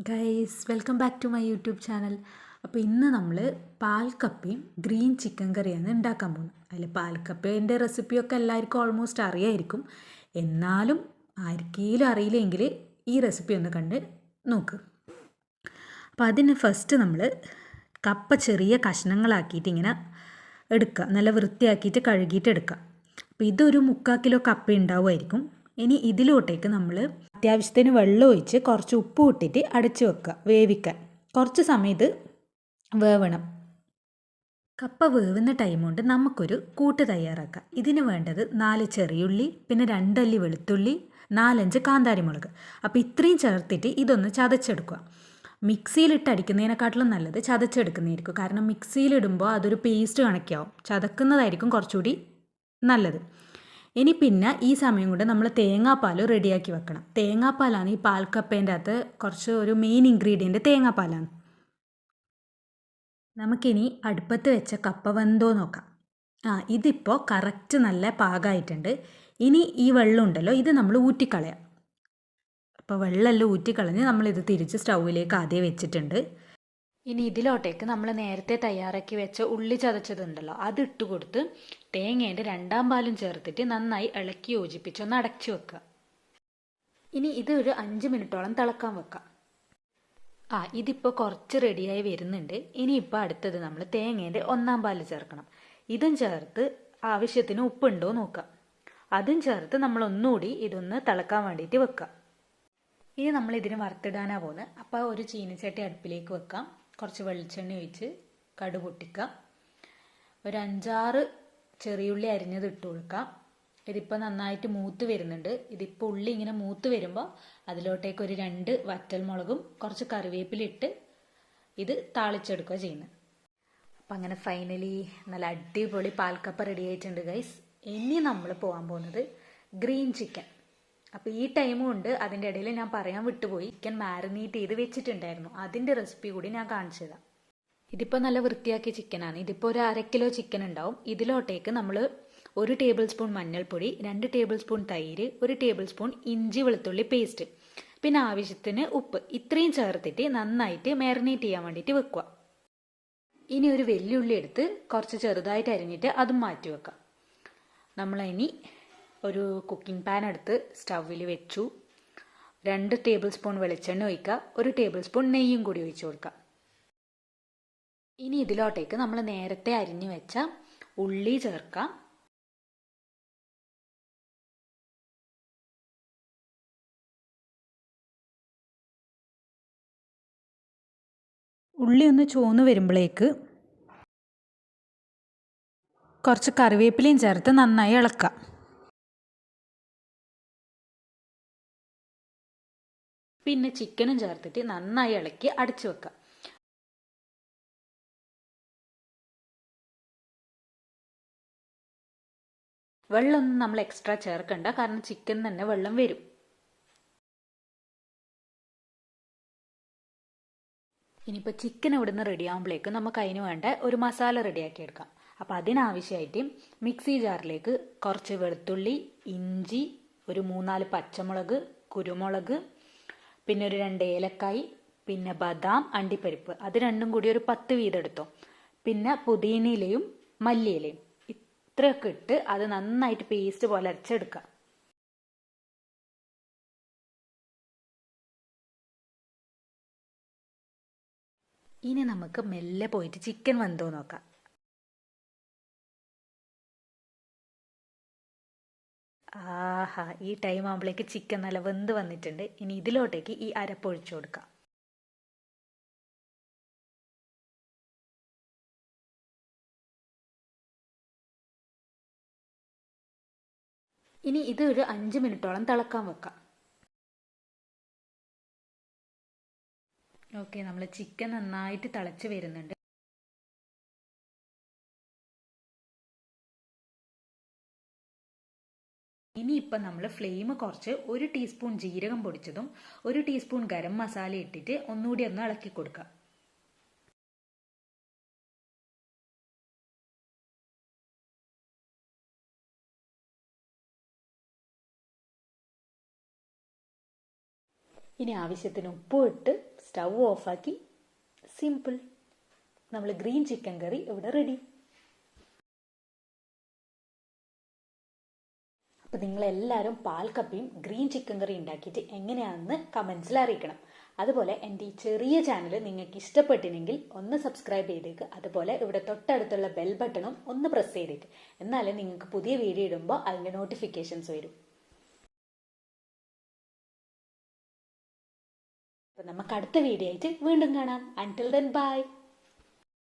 Guys welcome back to my YouTube channel. അപ്പോൾ ഇന്ന് നമ്മൾ പാൽക്കപ്പയും ഗ്രീൻ ചിക്കൻ കറിയാണ് ഉണ്ടാക്കാൻ പോകുന്നത്. അതിൽ പാൽക്കപ്പേൻ്റെ റെസിപ്പിയൊക്കെ എല്ലാവർക്കും ഓൾമോസ്റ്റ് അറിയായിരിക്കും. എന്നാലും ആർക്കെങ്കിലും അറിയില്ലെങ്കിൽ ഈ റെസിപ്പി ഒന്ന് കണ്ട് നോക്ക്. അപ്പോൾ അതിന് ഫസ്റ്റ് നമ്മൾ കപ്പ ചെറിയ കഷ്ണങ്ങളാക്കിയിട്ട് ഇങ്ങനെ എടുക്കുക, നല്ല വൃത്തിയാക്കിയിട്ട് കഴുകിയിട്ട് എടുക്കുക. അപ്പോൾ ഇതൊരു 3/4 കിലോ കപ്പ ഉണ്ടാവുമായിരിക്കും. ഇനി ഇതിലോട്ടേക്ക് നമ്മൾ അത്യാവശ്യത്തിന് വെള്ളം ഒഴിച്ച് കുറച്ച് ഉപ്പ് ഇട്ടിട്ട് അടച്ചു വെക്കുക വേവിക്കാൻ. കുറച്ച് സമയം ഇത് വേവണം. കപ്പ വേവുന്ന ടൈം കൊണ്ട് നമുക്കൊരു കൂട്ട് തയ്യാറാക്കാം. ഇതിന് വേണ്ടത് 4 ചെറിയുള്ളി, പിന്നെ 2 അല്ലി വെളുത്തുള്ളി, 4-5 കാന്താരിമുളക്. അപ്പോൾ ഇത്രയും ചേർത്തിട്ട് ഇതൊന്ന് ചതച്ചെടുക്കുക. മിക്സിയിലിട്ട് അടിക്കുന്നതിനെക്കാട്ടിലും നല്ലത് ചതച്ചെടുക്കുന്നതായിരിക്കും. കാരണം മിക്സിയിലിടുമ്പോൾ അതൊരു പേസ്റ്റ് കണക്കാവും. ചതക്കുന്നതായിരിക്കും കുറച്ചുകൂടി നല്ലത്. ഇനി പിന്നെ ഈ സമയം കൊണ്ട് നമ്മൾ തേങ്ങാപ്പാൽ റെഡിയാക്കി വെക്കണം. തേങ്ങാപ്പാലാണ് ഈ പാൽക്കപ്പേൻ്റെ അകത്ത് കുറച്ച് ഒരു മെയിൻ ഇൻഗ്രീഡിയൻറ്റ് തേങ്ങാപ്പാലാണ്. നമുക്കിനി അടുപ്പത്ത് വെച്ച കപ്പ വെന്തോ നോക്കാം. ഇതിപ്പോൾ കറക്റ്റ് നല്ല പാകമായിട്ടുണ്ട്. ഇനി ഈ വെള്ളം ഉണ്ടല്ലോ, ഇത് നമ്മൾ ഊറ്റിക്കളയാം. അപ്പോൾ വെള്ളമെല്ലാം ഊറ്റിക്കളഞ്ഞ് നമ്മളിത് തിരിച്ച് സ്റ്റൗവിലേക്ക് ആദ്യം വെച്ചിട്ടുണ്ട്. ഇനി ഇതിലോട്ടേക്ക് നമ്മൾ നേരത്തെ തയ്യാറാക്കി വെച്ച ഉള്ളി ചതച്ചതുണ്ടല്ലോ, അത് ഇട്ട് കൊടുത്ത് തേങ്ങേൻ്റെ 2-ാം പാലും ചേർത്തിട്ട് നന്നായി ഇളക്കി യോജിപ്പിച്ച് ഒന്ന് അടച്ചു വെക്കുക. ഇനി ഇത് ഒരു 5 മിനിറ്റോളം തിളക്കാൻ വെക്കാം. ഇതിപ്പോൾ കുറച്ച് റെഡിയായി വരുന്നുണ്ട്. ഇനിയിപ്പോൾ അടുത്തത് നമ്മൾ തേങ്ങേൻ്റെ 1-ാം പാല് ചേർക്കണം. ഇതും ചേർത്ത് ആവശ്യത്തിന് ഉപ്പുണ്ടോ നോക്കാം. അതും ചേർത്ത് നമ്മൾ ഒന്നുകൂടി ഇതൊന്ന് തിളക്കാൻ വേണ്ടിയിട്ട് വെക്കാം. ഇനി നമ്മൾ ഇതിന് വറുത്തിടാനാണ് പോകുന്നത്. അപ്പോൾ ഒരു ചീനച്ചട്ടി അടുപ്പിലേക്ക് വെക്കാം. കുറച്ച് വെളിച്ചെണ്ണ ഒഴിച്ച് കടുക് പൊട്ടിക്കാം. ഒരു 5-6 ചെറിയുള്ളി അരിഞ്ഞത് ഇട്ട് കൊടുക്കാം. ഇതിപ്പോൾ നന്നായിട്ട് മൂത്ത് വരുന്നുണ്ട്. ഇതിപ്പോൾ ഉള്ളി ഇങ്ങനെ മൂത്ത് വരുമ്പോൾ അതിലോട്ടേക്ക് ഒരു 2 വറ്റൽമുളകും കുറച്ച് കറിവേപ്പിലിട്ട് ഇത് താളിച്ചെടുക്കുക ചെയ്യുന്നത്. അപ്പം അങ്ങനെ ഫൈനലി നല്ല അടിപൊളി പാൽക്കപ്പ റെഡി ആയിട്ടുണ്ട് ഗൈസ്. ഇനി നമ്മൾ പോകാൻ പോകുന്നത് ഗ്രീൻ ചിക്കൻ. അപ്പോൾ ഈ ടൈമും ഉണ്ട്. അതിൻ്റെ ഇടയിൽ ഞാൻ പറയാൻ വിട്ടുപോയി, ചിക്കൻ മാരിനേറ്റ് ചെയ്ത് വെച്ചിട്ടുണ്ടായിരുന്നു. അതിൻ്റെ റെസിപ്പി കൂടി ഞാൻ കാണിച്ചു തരാം. ഇതിപ്പോൾ നല്ല വൃത്തിയാക്കിയ ചിക്കനാണ്. ഇതിപ്പോൾ ഒരു 1/2 കിലോ ചിക്കൻ ഉണ്ടാവും. ഇതിലോട്ടേക്ക് നമ്മൾ 1 ടേബിൾ സ്പൂൺ മഞ്ഞൾപ്പൊടി, 2 ടേബിൾ സ്പൂൺ തൈര്, 1 ടേബിൾ സ്പൂൺ ഇഞ്ചി വെളുത്തുള്ളി പേസ്റ്റ്, പിന്നെ ആവശ്യത്തിന് ഉപ്പ്, ഇത്രയും ചേർത്തിട്ട് നന്നായിട്ട് മാരിനേറ്റ് ചെയ്യാൻ വേണ്ടിയിട്ട് വെക്കുക. ഇനി ഒരു വെല്ലുള്ളി എടുത്ത് കുറച്ച് ചെറുതായിട്ട് അരിഞ്ഞിട്ട് അതും മാറ്റി വെക്കാം. നമ്മളിനി ഒരു കുക്കിംഗ് പാൻ എടുത്ത് സ്റ്റൗവിൽ വെച്ചു. 2 ടേബിൾ സ്പൂൺ വെളിച്ചെണ്ണ ഒഴിക്കുക. 1 ടേബിൾ സ്പൂൺ നെയ്യും കൂടി ഒഴിച്ചു കൊടുക്കുക. ഇനി ഇതിലോട്ടേക്ക് നമ്മൾ നേരത്തെ അരിഞ്ഞു വെച്ച ഉള്ളി ചേർക്കാം. ഉള്ളി ഒന്ന് ചുവന്ന് വരുമ്പോഴേക്ക് കുറച്ച് കറിവേപ്പിലയും ചേർത്ത് നന്നായി ഇളക്കുക. പിന്നെ ചിക്കനും ചേർത്തിട്ട് നന്നായി ഇളക്കി അടച്ചു വെക്കുക. വെള്ളമൊന്നും നമ്മൾ എക്സ്ട്രാ ചേർക്കണ്ട, കാരണം ചിക്കൻ തന്നെ വെള്ളം വരും. ഇനിയിപ്പോൾ ചിക്കൻ ഇവിടുന്ന് റെഡി ആകുമ്പോഴേക്ക് നമുക്ക് അതിന് വേണ്ട ഒരു മസാല റെഡിയാക്കി എടുക്കാം. അപ്പോൾ അതിനാവശ്യമായിട്ട് മിക്സി ജാറിലേക്ക് കുറച്ച് വെളുത്തുള്ളി, ഇഞ്ചി, ഒരു 3-4 പച്ചമുളക്, കുരുമുളക്, പിന്നെ ഒരു 2 ഏലക്കായി, പിന്നെ ബദാം, അണ്ടിപ്പരിപ്പ്, അത് രണ്ടും കൂടി ഒരു 10 വീതം എടുത്തോ. പിന്നെ പുതിനയിലയും മല്ലിയിലയും, ഇത്രയൊക്കെ ഇട്ട് അത് നന്നായിട്ട് പേസ്റ്റ് പോലെ അരച്ചെടുക്കുക. ഇനി നമുക്ക് മെല്ലെ പോയിട്ട് ചിക്കൻ വെന്തോ നോക്കാം. ഈ ടൈം ആകുമ്പോഴേക്ക് ചിക്കൻ നല്ല വെന്ത് വന്നിട്ടുണ്ട്. ഇനി ഇതിലോട്ടേക്ക് ഈ അരപ്പൊഴിച്ചു കൊടുക്കാം. ഇനി ഇത് ഒരു 5 മിനിറ്റോളം തിളക്കാൻ വെക്കാം. ഓക്കെ, നമ്മൾ ചിക്കൻ നന്നായിട്ട് തിളച്ച് വരുന്നുണ്ട്. ഇനിയിപ്പം നമ്മൾ ഫ്ലെയിം കുറച്ച് 1 ടീസ്പൂൺ ജീരകം പൊടിച്ചതും 1 ടീസ്പൂൺ ഗരം മസാല ഇട്ടിട്ട് ഒന്നുകൂടി ഒന്ന് ഇളക്കി കൊടുക്കുക. ഇനി ആവശ്യത്തിന് ഉപ്പും ഇട്ട് സ്റ്റൗ ഓഫാക്കി സിമ്പിൾ നമ്മൾ ഗ്രീൻ ചിക്കൻ കറി ഇവിടെ റെഡി. അപ്പോൾ നിങ്ങളെല്ലാവരും പാൽക്കപ്പയും ഗ്രീൻ ചിക്കൻ കറി ഉണ്ടാക്കിയിട്ട് എങ്ങനെയാണെന്ന് കമൻസിൽ അറിയിക്കണം. അതുപോലെ എൻ്റെ ഈ ചെറിയ ചാനൽ നിങ്ങൾക്ക് ഇഷ്ടപ്പെട്ടിനെങ്കിൽ ഒന്ന് സബ്സ്ക്രൈബ് ചെയ്തേക്ക്. അതുപോലെ ഇവിടെ തൊട്ടടുത്തുള്ള ബെൽ ബട്ടണും ഒന്ന് പ്രസ് ചെയ്തേക്ക്. എന്നാലേ നിങ്ങൾക്ക് പുതിയ വീഡിയോ ഇടുമ്പോൾ അതിൻ്റെ നോട്ടിഫിക്കേഷൻസ് വരും. അപ്പോൾ നമുക്ക് അടുത്ത വീഡിയോ ആയിട്ട് വീണ്ടും കാണാം. അൻടിൽ ദെൻ ബൈ.